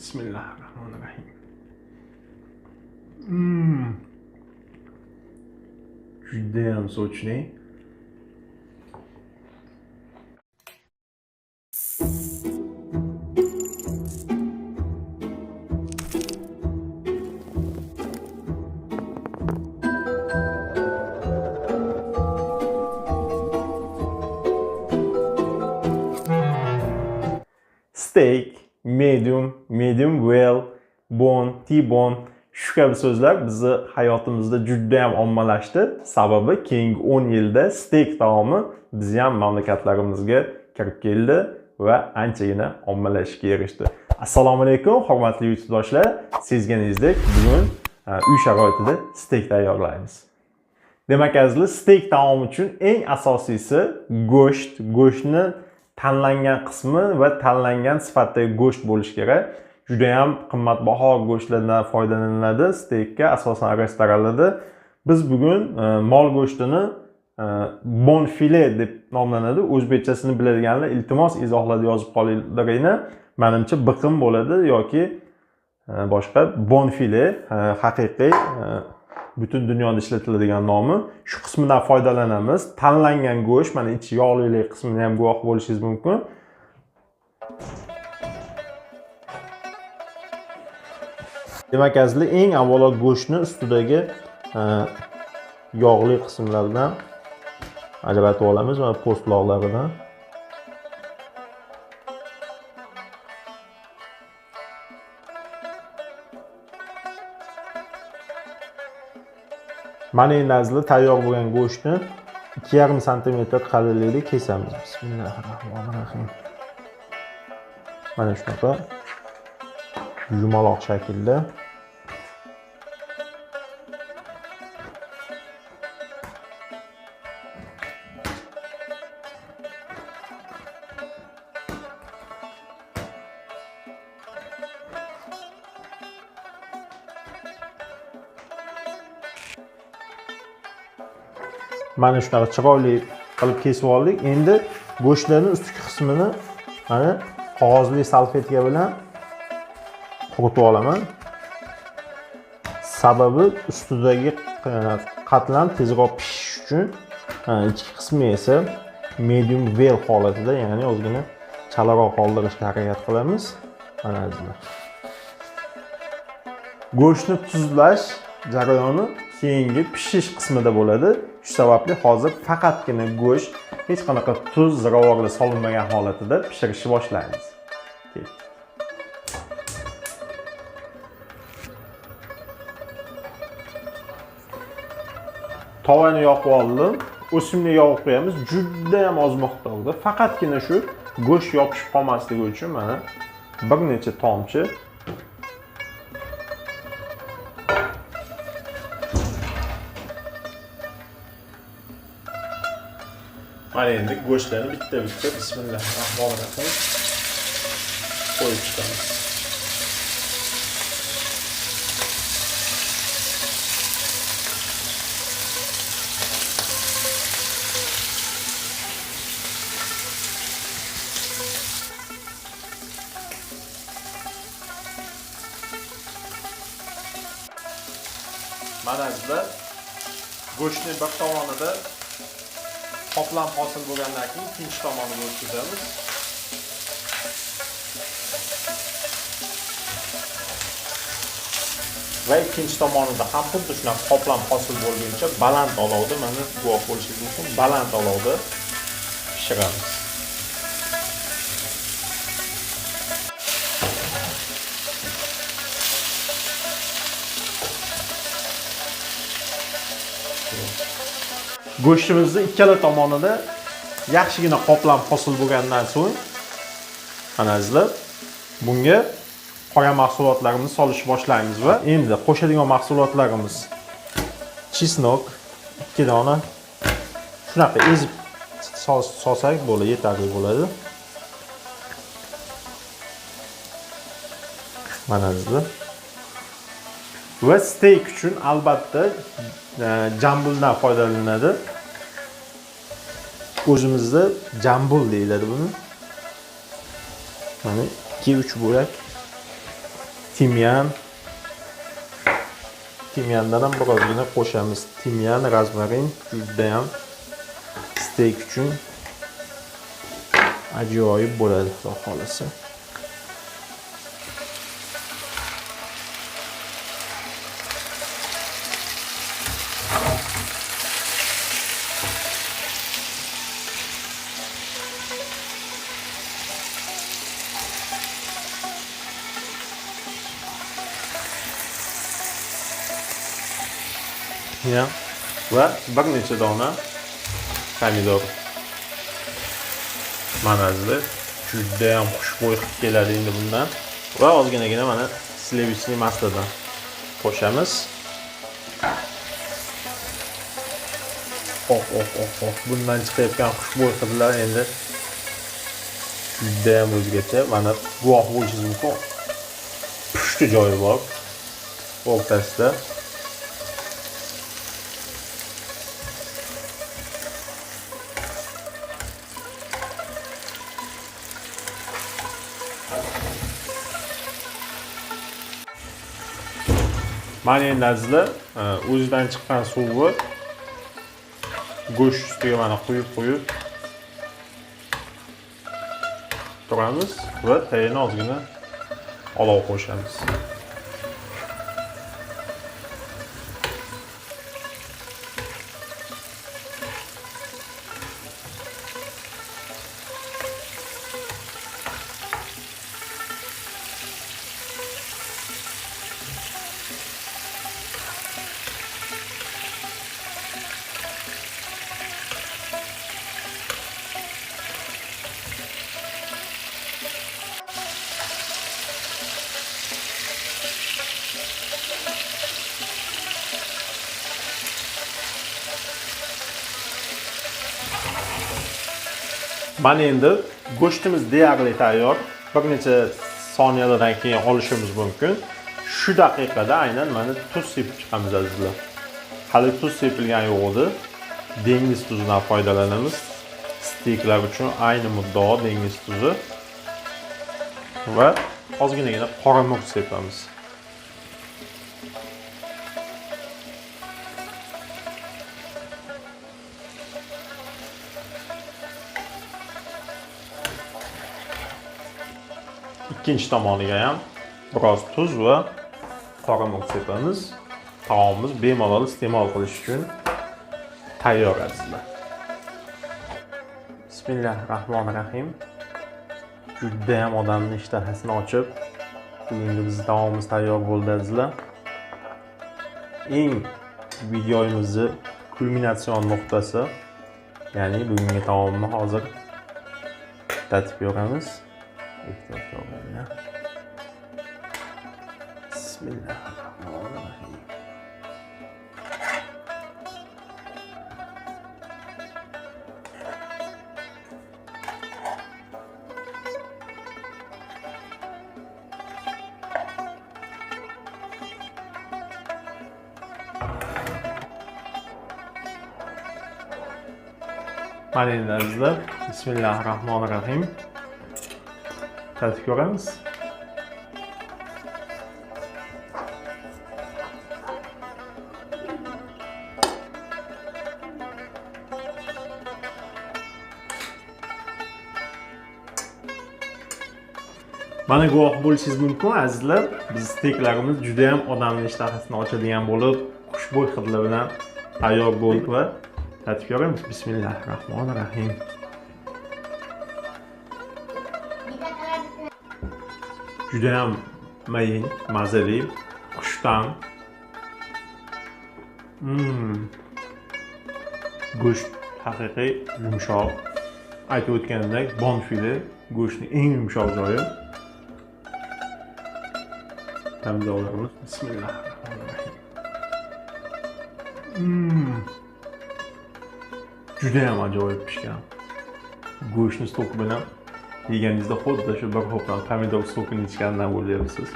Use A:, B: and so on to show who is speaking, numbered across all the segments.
A: Bismillahirrahmanirrahim. Judayam sochli. Steak, medium well, bone, T-bone shu kabi so'zlar bizni hayotimizda juda ham ommalashdi. Sababi keyingi 10 yilda steak taomi bizni ham mamlakatlarimizga kirib keldi va anchagina ommalashishga erishdi. Assalomu alaykum, hurmatli YouTubedoshlar. Sezganingizdek, bugun uy sharoitida steak tayyorlaymiz. Demak, azizlar, steak taomi uchun eng asosiysi go'sht. Go'shtni tanlangan qismi va tanlangan sifatdagi go'sht bo'lishi kerak. Juda ham qimmatbaho go'shtlardan foydalaniladi steakga, asosan restoranlarda. Biz bugun mol go'shtini bonfile deb nomlanadi. O'zbekchasini biladiganlar iltimos izohlarda yozib qolinglar. Menimcha biqin bo'ladi yoki boshqa bonfile haqiqiy butun dunyoda ishlatiladigan nomi. Shu qismidan foydalanamiz. Tanlangan go'sht, mana ichi yog'lilik qismini ham guvoh bo'lishingiz mumkin. Demak, azizlar, eng avvalo go'shtni ustidagi yog'li qismlardan ajratib olamiz va po'stloqlaridan. Mana endi azizlar, tayyor bo'lgan go'shtni 2,5 sm qalinlikda kesamiz. Bismillahirrohmanirrohim. Mana shunaqa yumaloq shaklda. Mana shunaqa chiroyli qilib kesib oldik. Endi go'shtlarning ustki qismini mana qog'ozli salfetka bilan quritib olaman. Sababi ustidagi qatlam tezroq pishish uchun, ichki qismi esa medium well holatida, ya'ni ozgina chalaroq qoldirishga harakat qilamiz. Mana azizlar. Go'shtni tuzlash jarayoni keyingi pishish qismida bo'ladi. Shu sababli hozir faqatgina go'sht hech qanaqa tuz, ziravorlar solinmagan holatida pishirishni boshlaymiz. Tovani yoqib oldim. O'simlik yog'ib qo'yamiz. Juda ham oz miqdorda. Faqatgina shu go'sht yopishib qolmasligi uchun mana bir necha tomchi mana endi go'shtlarni bitta-bitta bismillahirrohmanirrohim qo'yib chiqamiz. Mana azizlar, go'shtning bir tomonida qoplam hosil bo'lgandan keyin ikkinchi tomoniga o'tkazamiz. Va ikkinchi tomonida ham xuddi shunaqa qoplam hosil bo'lguncha baland olovda, mana guvoh bo'lishingiz mumkin, baland olovda pishiramiz. Go'shtimizni ikkala tomonida yaxshigina qoplam hosil bo'lgandan so'ng, mana azizlar, bunga qolgan mahsulotlarimizni solishni boshlaymiz va endi qo'shadigan mahsulotlarimiz chesnok 2 dona. Shunaqa ezib solsak bo'ladi, yetarli bo'ladi. Mana azizlar. Va steak uchun albatta jambuldan foydalaniladi. O'zimizda jambul deyiladi buni. Mana 2-3 bo'lak timyan. Timyandan ham birozgina qo'shamiz. Timyan, rozmarin juda ham steak uchun ajoyib bo'ladi, xudo xolasa. Ya va bir necha dona pomidor. Manazli juda ham xushbo'y keladi endi bundan. Va ozginagina mana slivichli masladan qo'shamiz. Bundan chiqayotgan xushbo'y hidlar endi juda ham o'zgacha. Mana guvoh bo'lishingiz mumkin. Pushti joyi bor o'rtasida. Mana endi azizlar, o'zidan chiqqan suvi go'sht ustiga mana quyib turamiz va tayini ozgina olov qo'shamiz. Mana endi go'shtimiz deyarli tayyor. Bir necha soniyalardan keyin olishimiz mumkin. Shu daqiqada aynan mana tuz sepib chiqamiz azizlar. Hali tuz sepilgani yo'q edi. Dengiz tuzidan foydalanamiz. Steaklar uchun ayni muddao dengiz tuzi. Va ozginagina qora murch sepamiz. İkinci tomoniga ham biroz tuz va qora murch sepamiz. Taomimiz bemalol iste'mol qilish uchun tayyor azizlar. Bismillahirrohmanirrohim. Juda ham odamning ishtahasini ochib, bugungi bizning taomimiz tayyor bo'ldi azizlar. Eng videomizni kulminatsion nuqtasi, ya'ni bugungi taomni hozir tatib ko'ramiz. Bismillahirrohmanirrohim. Mana endi azizlar, Bismillahirrohmanirrohim. Tatib ko'ramiz. Mana guvoh bo'lishingiz mumkin azizlar, biz steaklarimiz juda ham odamning ishtahasini ochadigan bo'lib, xushbo'y hidlar bilan tayyor bo'ldi va tatib ko'ramiz. Bismillahirrohmanirrohim. Juda ham mayin, mazali, xushtam. Go'sht haqiqiy yumshoq. Aytib o'tganimdek, bonfile go'shtning eng yumshoq joyi. Pomidorlarimiz. Bismillahirrohmanirrohim. Juda ham ajoyib pishgan. Go'shtni stoki bilan yeganingizda xuddi shu bir ho'plam pomidor sokini ichgandan bo'lyapsiz.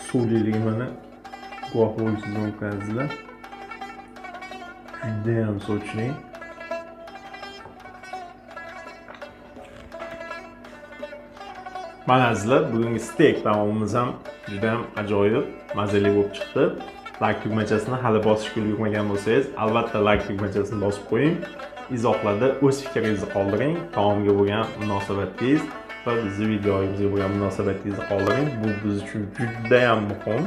A: Suvliligi mana guvoh bo'lishingiz mumkin azizlar. Juda ham sochli. Mana azizlar, bugungi steak taomimiz ham juda ham ajoyib, mazali bo'lib chiqdi. Like tugmachasini hali bosishga ulgurmagan bo'lsangiz, albatta like tugmachasini bosib qo'ying. Izohlarda o'z fikringizni qoldiring, taomga bo'lgan munosabatingiz va bizning videomizga bo'lgan munosabatingizni qoldiring. Bu biz uchun juda ham muhim.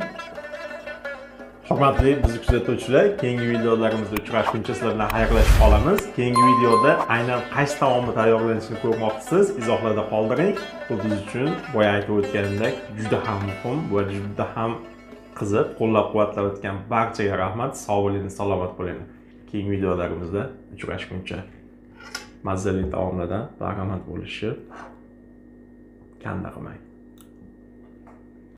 A: Hurmatli bizni kuzatuvchilar, keyingi videolarimizda uchrashguncha sizlar bilan xayrlashib qolamiz. Keyingi videoda aynan qaysi taomni tayyorlanishini ko'rmoqchisiz, izohlarda qoldiring. Bu biz uchun boya aytib o'tganimdek juda ham muhim va juda ham qiziq. Qo'llab-quvvatlayotgan barchaga rahmat. Sog' bo'ling, salomat bo'ling. Keyingi videolarimizda uchrashguncha mazali taomlardan bahramand bo'lishni kanda qilmang.